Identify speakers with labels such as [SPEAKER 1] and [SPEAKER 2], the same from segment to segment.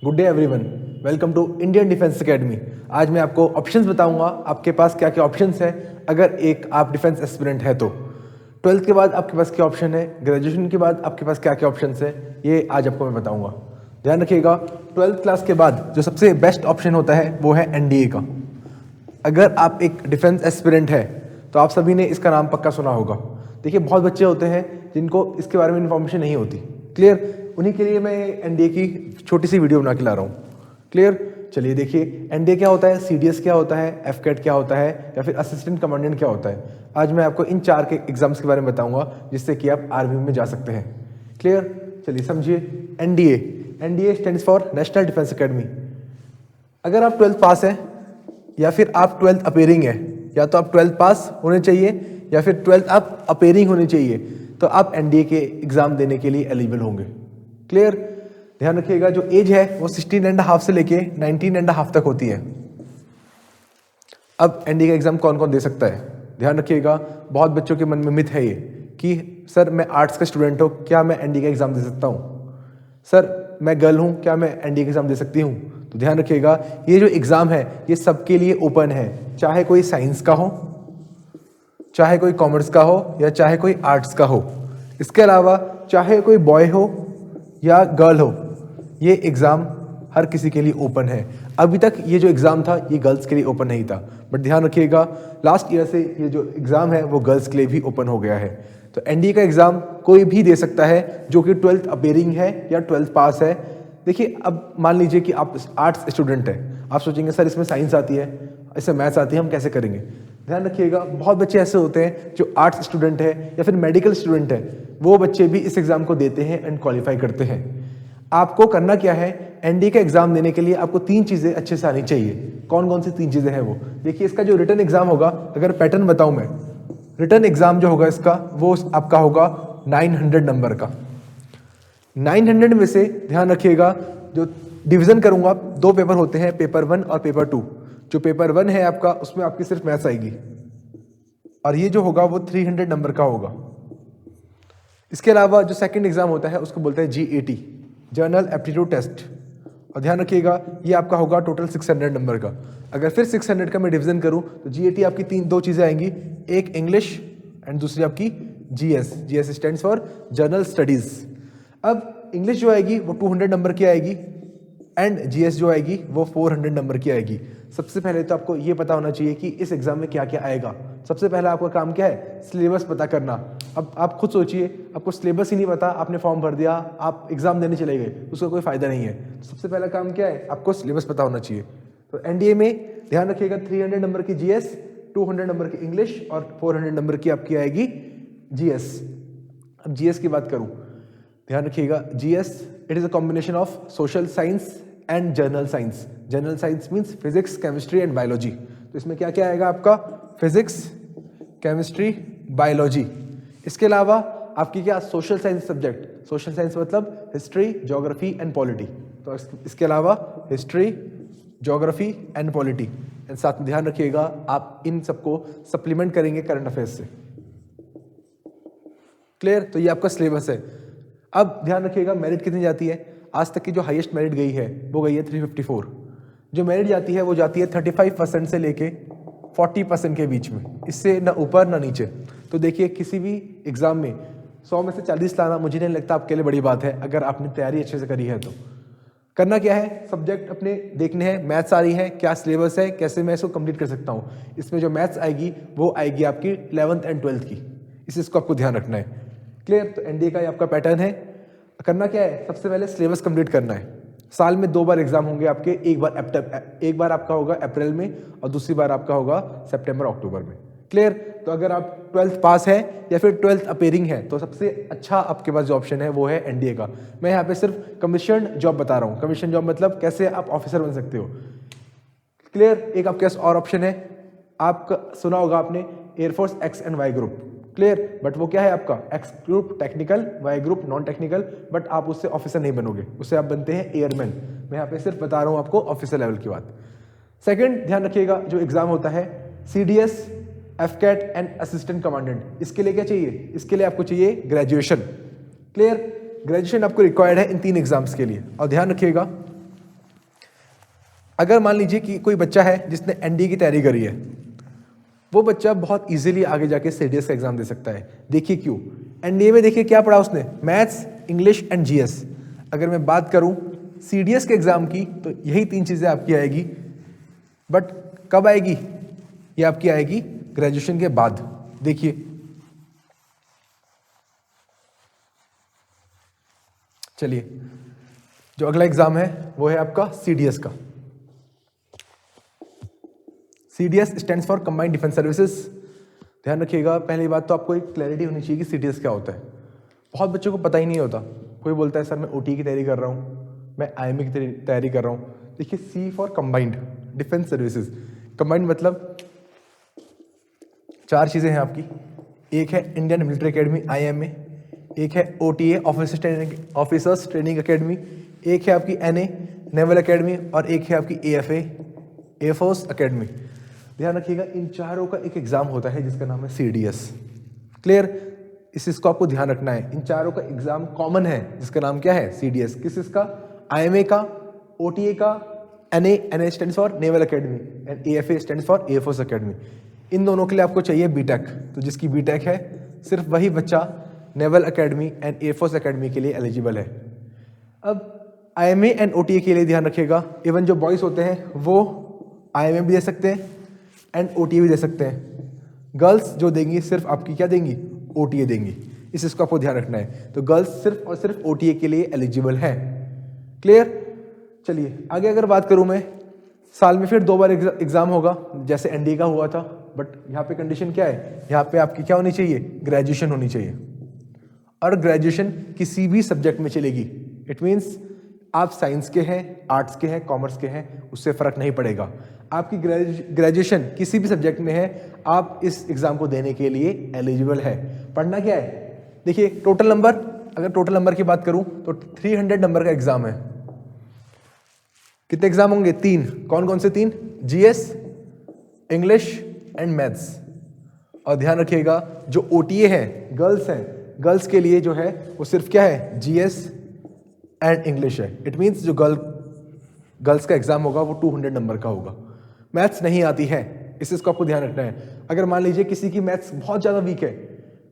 [SPEAKER 1] Good day everyone, welcome to Indian Defence Academy. आज मैं आपको ऑप्शंस बताऊंगा, आपके पास क्या क्या ऑप्शंस है अगर एक आप डिफेंस एस्पिरेंट है तो। 12th के बाद आपके पास क्या ऑप्शन है, ग्रेजुएशन के बाद आपके पास क्या क्या ऑप्शंस है, ये आज आपको मैं बताऊंगा। ध्यान रखिएगा, 12th क्लास के बाद जो सबसे बेस्ट ऑप्शन होता है वो है एनडीए का। अगर आप एक डिफेंस एस्पिरेंट है तो आप सभी ने इसका नाम पक्का सुना होगा। देखिए, बहुत बच्चे होते हैं जिनको इसके बारे में इन्फॉर्मेशन नहीं होती। क्लियर? उन्हीं के लिए मैं एनडीए की छोटी सी वीडियो बना के ला रहा हूँ। क्लियर? चलिए देखिए, एनडीए क्या होता है, सीडीएस क्या होता है, एफकेट क्या होता है, या फिर असिस्टेंट कमांडेंट क्या होता है। आज मैं आपको इन 4 के एग्जाम्स के बारे में बताऊंगा जिससे कि आप आर्मी में जा सकते हैं। क्लियर? चलिए समझिए। NDA stands for national defence academy. अगर आप 12th पास हैं या फिर आप 12th अपेयरिंग है, या तो आप 12th पास होने चाहिए या फिर 12th आप अपेयरिंग होनी चाहिए, तो आप एनडीए के एग्जाम देने के लिए एलिजिबल होंगे। क्लियर? ध्यान रखिएगा, जो एज है वो 16.5 से लेके 19.5 तक होती है। अब एनडीए का एग्जाम कौन कौन दे सकता है? ध्यान रखिएगा, बहुत बच्चों के मन में मिथ है ये कि सर मैं आर्ट्स का स्टूडेंट हूँ, क्या मैं एनडीए का एग्जाम दे सकता हूँ? सर मैं गर्ल हूँ, क्या मैं एनडीए का एग्जाम दे सकती हूँ? तो ध्यान रखिएगा, ये जो एग्जाम है ये सबके लिए ओपन है, चाहे कोई साइंस का हो, चाहे कोई कॉमर्स का हो, या चाहे कोई आर्ट्स का हो। इसके अलावा चाहे कोई बॉय हो या गर्ल हो, ये एग्ज़ाम हर किसी के लिए ओपन है। अभी तक ये जो एग्ज़ाम था ये गर्ल्स के लिए ओपन नहीं था, बट ध्यान रखिएगा लास्ट ईयर से ये जो एग्ज़ाम है वो गर्ल्स के लिए भी ओपन हो गया है। तो एनडीए का एग्ज़ाम कोई भी दे सकता है जो कि 12th अपेयरिंग है या 12th पास है। देखिए, अब मान लीजिए कि आप आर्ट्स स्टूडेंट हैं, आप सोचेंगे सर इसमें साइंस आती है, इसमें मैथ्स आती है, हम कैसे करेंगे? ध्यान रखिएगा, बहुत बच्चे ऐसे होते हैं जो आर्ट्स स्टूडेंट है या फिर मेडिकल स्टूडेंट है, वो बच्चे भी इस एग्ज़ाम को देते हैं एंड क्वालिफाई करते हैं। आपको करना क्या है, एनडीए का एग्जाम देने के लिए आपको 3 चीज़ें अच्छे से आनी चाहिए। कौन कौन सी 3 चीज़ें हैं वो देखिए। इसका जो रिटन एग्जाम होगा, अगर पैटर्न बताऊं मैं, रिटन एग्जाम जो होगा इसका वो आपका होगा 900 नंबर का। 900 में से ध्यान रखिएगा, जो डिवीजन करूंगा, 2 पेपर होते हैं, पेपर 1 और पेपर 2। जो पेपर 1 है आपका, उसमें आपकी सिर्फ मैथ्स आएगी, और ये जो होगा वो 300 नंबर का होगा। इसके अलावा जो सेकंड एग्जाम होता है उसको बोलते हैं जीएटी, जनरल एप्टीट्यूड टेस्ट, और ध्यान रखिएगा ये आपका होगा टोटल 600 नंबर का। अगर फिर 600 का मैं डिवीजन करूं तो जीएटी आपकी 2 चीज़ें आएंगी, एक इंग्लिश एंड दूसरी आपकी GS. GS stands for general studies. अब इंग्लिश जो आएगी वो 200 नंबर की आएगी एंड जीएस जो आएगी वो 400 नंबर की आएगी। सबसे पहले तो आपको ये पता होना चाहिए कि इस एग्जाम में क्या क्या आएगा। सबसे पहला आपका काम क्या है, सिलेबस पता करना। अब आप खुद सोचिए, आपको सिलेबस ही नहीं पता, आपने फॉर्म भर दिया, आप एग्जाम देने चले गए, उसका कोई फायदा नहीं है। तो सबसे पहला काम क्या है, आपको सिलेबस पता होना चाहिए। तो एनडीए में ध्यान रखिएगा 300 नंबर की जीएस, 200 नंबर की इंग्लिश और 400 नंबर की आपकी आएगी जीएस। अब जीएस की बात करूं, ध्यान रखिएगा, GS it is a combination of social science and general science. General science means physics, chemistry and biology. तो इसमें क्या क्या आएगा आपका, फिजिक्स, केमिस्ट्री, बायोलॉजी। इसके अलावा आपकी क्या, social science subject. Social science मतलब हिस्ट्री, ज्योग्राफी एंड पॉलिटी। तो इसके अलावा history, geography and polity, and साथ में ध्यान रखिएगा आप इन सबको सप्लीमेंट करेंगे करंट अफेयर्स से। क्लियर? तो ये आपका सिलेबस है। अब ध्यान रखिएगा मेरिट कितनी जाती है। आज तक की जो हाईएस्ट मेरिट गई है वो गई है 354। जो मेरिट जाती है वो जाती है 35% से लेके 40% के बीच में, इससे ना ऊपर ना नीचे। तो देखिए, किसी भी एग्जाम में 100 में से 40 लाना मुझे नहीं लगता आपके लिए बड़ी बात है, अगर आपने तैयारी अच्छे से करी है तो। करना क्या है, सब्जेक्ट अपने देखने हैं, मैथ्स आ रही है, क्या सिलेबस है, कैसे मैं इसको कंप्लीट कर सकता हूँ। इसमें जो मैथ्स आएगी वो आएगी आपकी 11th एंड 12th की, इसको आपको ध्यान रखना है। क्लियर? तो एनडीए का ये आपका पैटर्न है। करना क्या है, सबसे पहले सिलेबस कंप्लीट करना है। साल में 2 बार एग्जाम होंगे आपके, एक बार आपका होगा अप्रैल में और दूसरी बार आपका होगा सितंबर अक्टूबर में। क्लियर? तो अगर आप 12th पास है या फिर 12th अपेयरिंग है तो सबसे अच्छा आपके पास जो ऑप्शन है वो है एनडीए का। मैं यहाँ पे सिर्फ कमीशन जॉब बता रहा हूँ। कमीशन जॉब मतलब कैसे आप ऑफिसर बन सकते हो। क्लियर? एक आपके पास और ऑप्शन है, आपका सुना होगा आपने air force X and Y group. Clear? But वो क्या है आपका, X group technical, Y group non technical, but आप उससे ऑफिसर नहीं बनोगे, उससे आप बनते हैं एयरमैन। मैं यहाँ पे सिर्फ बता रहा हूँ आपको ऑफिसर लेवल की बात। सेकंड, ध्यान रखिएगा, जो एग्जाम होता है सीडीएस, एफकेट एंड असिस्टेंट कमांडेंट, इसके लिए क्या चाहिए, इसके लिए आपको चाहिए ग्रेजुएशन। क्लियर? ग्रेजुएशन आपको रिक्वायर्ड है इन 3 एग्जाम्स के लिए। और ध्यान रखिएगा अगर मान लीजिए कि कोई बच्चा है जिसने एनडीए की तैयारी करी है, वो बच्चा बहुत इजीली आगे जाके सीडीएस का एग्जाम दे सकता है। देखिए क्यों, एनडीए में देखिए क्या पढ़ा उसने, मैथ्स, इंग्लिश एंड जीएस। अगर मैं बात करूं सीडीएस के एग्जाम की तो यही 3 चीजें आपकी आएगी, बट कब आएगी, ये आपकी आएगी ग्रेजुएशन के बाद। देखिए चलिए, जो अगला एग्जाम है वो है आपका सीडीएस का। CDS stands for combined defence services. ध्यान रखिएगा, पहली बात तो आपको एक क्लैरिटी होनी चाहिए कि सीडीएस क्या होता है। बहुत बच्चों को पता ही नहीं होता। कोई बोलता है सर मैं ओटी की तैयारी कर रहा हूँ, मैं आईएमए की तैयारी कर रहा हूँ। देखिए, C for combined defence services. Combined मतलब 4 चीज़ें हैं आपकी। एक है इंडियन मिलिट्री एकेडमी आईएमए, एक है ओटीए ऑफिसर्स ट्रेनिंग एकेडमी, एक है आपकी एनए नेवल एकेडमी, और एक है आपकी एएफए एयरफोर्स एकेडमी। ध्यान रखिएगा, इन चारों का एक एग्जाम होता है जिसका नाम है सीडीएस। क्लियर, इसको आपको ध्यान रखना है। इन चारों का एग्जाम कॉमन है जिसका नाम क्या है, सीडीएस। किसका, आईएमए का, ओटीए का, NA stands for naval academy and AFA stands for air force academy. इन दोनों के लिए आपको चाहिए बीटेक। तो जिसकी बीटेक है सिर्फ वही बच्चा naval academy and air force academy के लिए एलिजिबल है। अब आईएमए एंड ओटीए के लिए ध्यान रखिएगा, इवन जो बॉयज होते हैं वो आईएमए भी दे सकते हैं एंड ओटीए भी दे सकते हैं। गर्ल्स जो देंगी सिर्फ आपकी क्या देंगी, ओटीए देंगी। इसको आपको ध्यान रखना है। तो गर्ल्स सिर्फ और सिर्फ ओटीए के लिए एलिजिबल है। क्लियर, चलिए आगे अगर बात करूं मैं, साल में फिर 2 बार एग्जाम होगा जैसे एनडीए का हुआ था, बट यहाँ पे कंडीशन क्या है, यहाँ पे आपकी क्या होनी चाहिए, ग्रेजुएशन होनी चाहिए। और ग्रेजुएशन किसी भी सब्जेक्ट में चलेगी। इट मीन्स आप साइंस के हैं, आर्ट्स के हैं, कॉमर्स के हैं, उससे फर्क नहीं पड़ेगा। आपकी ग्रेजुएशन किसी भी सब्जेक्ट में है, आप इस एग्जाम को देने के लिए एलिजिबल है। पढ़ना क्या है, देखिए टोटल नंबर, अगर टोटल नंबर की बात करूं तो 300 नंबर का एग्जाम है। कितने एग्जाम होंगे, 3। कौन कौन से 3, जीएस, इंग्लिश एंड मैथ्स। और ध्यान रखिएगा जो ओटीए है, गर्ल्स हैं, गर्ल्स के लिए जो है वो सिर्फ क्या है, जीएस एंड इंग्लिश है। इट मीन्स जो गर्ल्स का एग्जाम होगा वो 200 नंबर का होगा। मैथ्स नहीं आती है, इसको आपको ध्यान रखना है। अगर मान लीजिए किसी की मैथ्स बहुत ज़्यादा वीक है,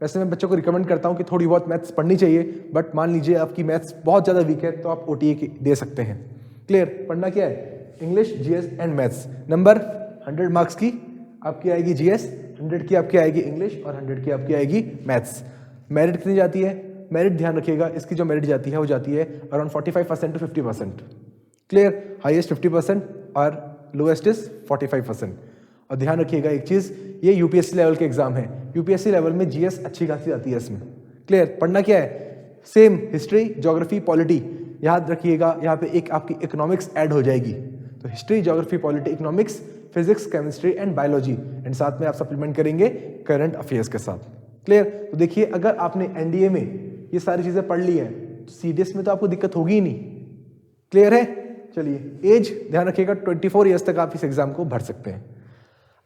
[SPEAKER 1] वैसे मैं बच्चों को रिकमेंड करता हूँ कि थोड़ी बहुत मैथ्स पढ़नी चाहिए, बट मान लीजिए आपकी मैथ्स बहुत ज़्यादा वीक है तो आप ओटीए दे सकते हैं। क्लियर, पढ़ना क्या है, English, GS and maths. Number 100 marks की आपकी आएगी जीएस, 100 की आपकी आएगी इंग्लिश और 100 की आपकी आएगी मैथ्स। मेरिट कितनी जाती है, मेरिट ध्यान रखिएगा, इसकी जो मेरिट जाती है वो जाती है अराउंड 45% टू 50%। क्लियर, हाईएस्ट 50% और लोएस्ट इज 45%। और ध्यान रखिएगा एक चीज़, ये यूपीएससी लेवल के एग्जाम है। यूपीएससी लेवल में जीएस अच्छी खासी आती है इसमें। क्लियर, पढ़ना क्या है, सेम हिस्ट्री, ज्योग्राफी, पॉलिटी। याद रखिएगा यहाँ पे एक आपकी इकोनॉमिक्स ऐड हो जाएगी। तो history, geography, polity, economics, physics, chemistry and biology, and साथ में आप सप्लीमेंट करेंगे करंट अफेयर्स के साथ। क्लियर, तो देखिए अगर आपने एनडीए में ये सारी चीज़ें पढ़ ली हैं तो सीडीएस में तो आपको दिक्कत होगी ही नहीं। क्लियर है, चलिए एज ध्यान रखिएगा, 24 ईयर्स तक आप इस एग्जाम को भर सकते हैं।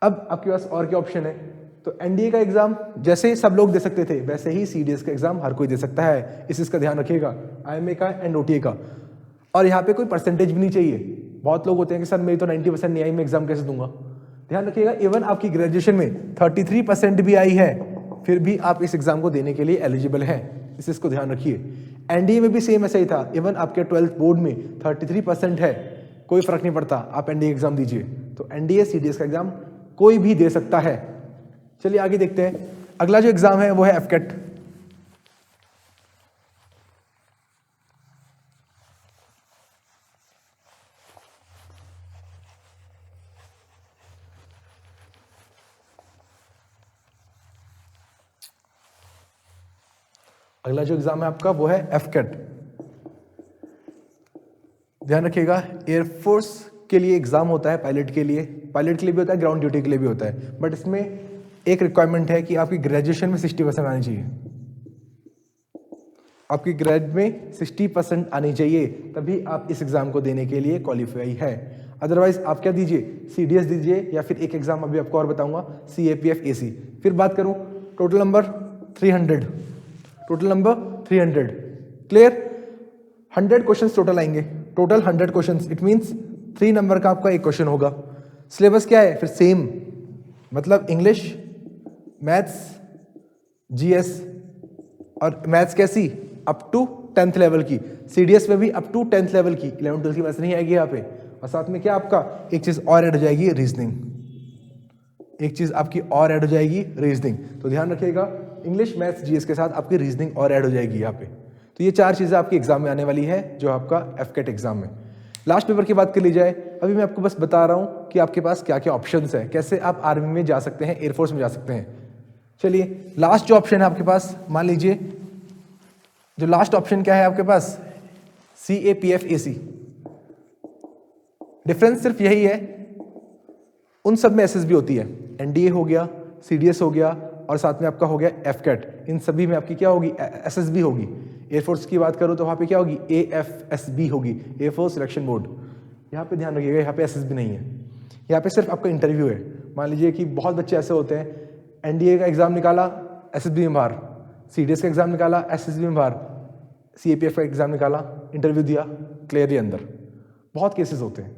[SPEAKER 1] अब आपके पास और क्या ऑप्शन है, तो एनडीए का एग्जाम जैसे सब लोग दे सकते थे वैसे ही सीडीएस का एग्जाम हर कोई दे सकता है। इसका ध्यान रखिएगा, आईएमए का एंड ओटीए का। और यहाँ पे कोई परसेंटेज भी नहीं चाहिए। बहुत लोग होते हैं कि सर मेरी तो 90% नहीं आई, मैं एग्जाम कैसे दूंगा। ध्यान रखिएगा, इवन आपकी ग्रेजुएशन में 33% भी आई है फिर भी आप इस एग्जाम को देने के लिए एलिजिबल हैं। इसको ध्यान रखिए। एनडीए में भी सेम ऐसा ही था, इवन आपके 12th बोर्ड में 33% है, कोई फर्क नहीं पड़ता, आप एनडीए एग्जाम दीजिए। तो एनडीए सीडीएस का एग्जाम कोई भी दे सकता है। चलिए आगे देखते हैं, अगला जो एग्जाम है वो है एफकेट। अगला जो एग्जाम है आपका वो है एफकेट। ध्यान रखिएगा, एयरफोर्स के लिए एग्जाम होता है, पायलट के लिए भी होता है, ग्राउंड ड्यूटी के लिए भी होता है। बट इसमें एक रिक्वायरमेंट है कि आपकी ग्रेजुएशन में 60% आनी चाहिए। आपकी ग्रेड में 60% आनी चाहिए, तभी आप इस एग्जाम को देने के लिए क्वालिफाई है। अदरवाइज आप क्या दीजिए, सीडीएस दीजिए, या फिर एक एग्जाम अभी आपको और बताऊंगा, सीएपीएफ एसी। फिर बात करूं total number 300, total number 300। Clear, 100 questions total आएंगे, total 100 questions. It means 3 number का आपका एक क्वेश्चन होगा। सिलेबस क्या है फिर सेम, मतलब इंग्लिश, मैथ्स, जीएस और मैथ्स कैसी अप टू 10th लेवल की, सीडीएस में भी अप टू 10th लेवल की, 11th 12th की मैथ्स नहीं आएगी यहाँ पे। और साथ में क्या आपका एक चीज़ और ऐड हो जाएगी, रीजनिंग, एक चीज़ आपकी और ऐड हो जाएगी, रीजनिंग। तो ध्यान रखिएगा इंग्लिश, मैथ्स, जीएस के साथ आपकी रीजनिंग और ऐड हो जाएगी यहाँ पे। तो ये 4 चीज़ें आपकी एग्जाम में आने वाली है जो आपका एफकेट एग्जाम में। लास्ट पेपर की बात कर ली जाए, अभी मैं आपको बस बता रहा हूँ कि आपके पास क्या क्या ऑप्शंस है, कैसे आप आर्मी में जा सकते हैं, एयरफोर्स में जा सकते हैं। चलिए लास्ट जो ऑप्शन है आपके पास, मान लीजिए जो लास्ट ऑप्शन क्या है आपके पास, CAPF-AC। डिफरेंस सिर्फ यही है, उन सब में एसएसबी होती है, एनडीए हो गया, सीडीएस हो गया और साथ में आपका हो गया एफकेट, इन सभी में आपकी क्या होगी, एसएसबी होगी। एयरफोर्स की बात करूँ तो वहाँ पे क्या होगी, AFSB होगी, एयरफोर्स सिलेक्शन बोर्ड। यहाँ पे ध्यान रखिएगा, यहाँ पे एसएसबी नहीं है, यहाँ पे सिर्फ आपका इंटरव्यू है। मान लीजिए कि बहुत बच्चे ऐसे होते हैं, एनडीए का एग्जाम निकाला, एसएसबी में बाहर, सीडीएस का एग्जाम निकाला, एसएसबी में बाहर, CAPF का एग्जाम निकाला, इंटरव्यू दिया, क्लियरली अंदर। बहुत केसेस होते हैं।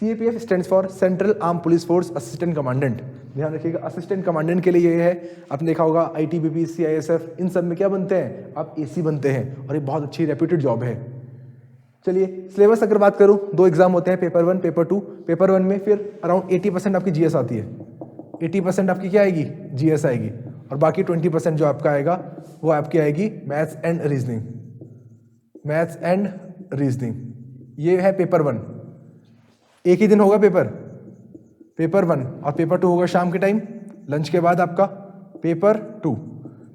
[SPEAKER 1] CAPF stands for central arm police force assistant commandant. ध्यान रखिएगा असिस्टेंट कमांडेंट के लिए ये है, आपने देखा होगा ITBP, CISF, इन सब में क्या बनते हैं, आप AC बनते हैं और ये बहुत अच्छी रेप्यूटेड जॉब है। चलिए सिलेबस अगर बात करूँ, 2 एग्जाम होते हैं, पेपर 1, पेपर 2। पेपर 1 में फिर अराउंड 80% आपकी GS आती है, 80% आपकी क्या आएगी, GS आएगी, और बाकी 20% जो आपका आएगा वो आपकी आएगी maths and reasoning, maths and reasoning. ये है पेपर 1, एक ही दिन होगा पेपर 1 और पेपर 2 होगा शाम के टाइम, लंच के बाद आपका पेपर 2।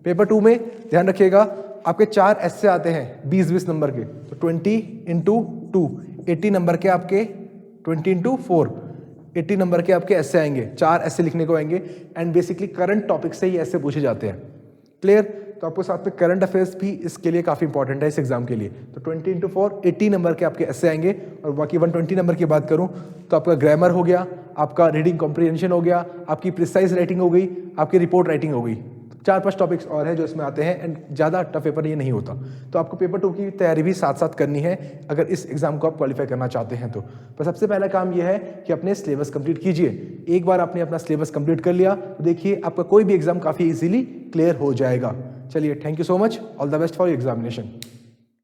[SPEAKER 1] पेपर 2 में ध्यान रखिएगा आपके 4 ऐसे आते हैं 20-20 नंबर के, तो 20 × 2 80 नंबर के आपके, 20 × 4 80 नंबर के आपके ऐसे आएंगे, 4 ऐसे लिखने को आएंगे। एंड बेसिकली करंट टॉपिक से ही ऐसे पूछे जाते हैं। क्लियर? तो आपको साथ में करंट अफेयर्स भी इसके लिए काफ़ी इंपॉर्टेंट है इस एग्जाम के लिए। तो 20 × 4 80 नंबर के आपके ऐसे आएंगे। और बाकी 120 नंबर की बात करूं तो आपका ग्रामर हो गया, आपका रीडिंग कॉम्प्रिहेंशन हो गया, आपकी प्रिसाइज राइटिंग हो गई, आपकी रिपोर्ट राइटिंग हो गई। 4-5 टॉपिक्स और है जो इसमें आते हैं एंड ज़्यादा टफ पेपर ये नहीं होता। तो आपको पेपर 2 की तैयारी भी साथ साथ करनी है अगर इस एग्जाम को आप क्वालिफाई करना चाहते हैं तो। पर सबसे पहला काम यह है कि अपने सिलेबस कंप्लीट कीजिए। एक बार आपने अपना सिलेबस कंप्लीट कर लिया तो देखिए आपका कोई भी एग्जाम काफ़ी इजीली क्लियर हो जाएगा। चलिए thank you so much, all the best for your examination.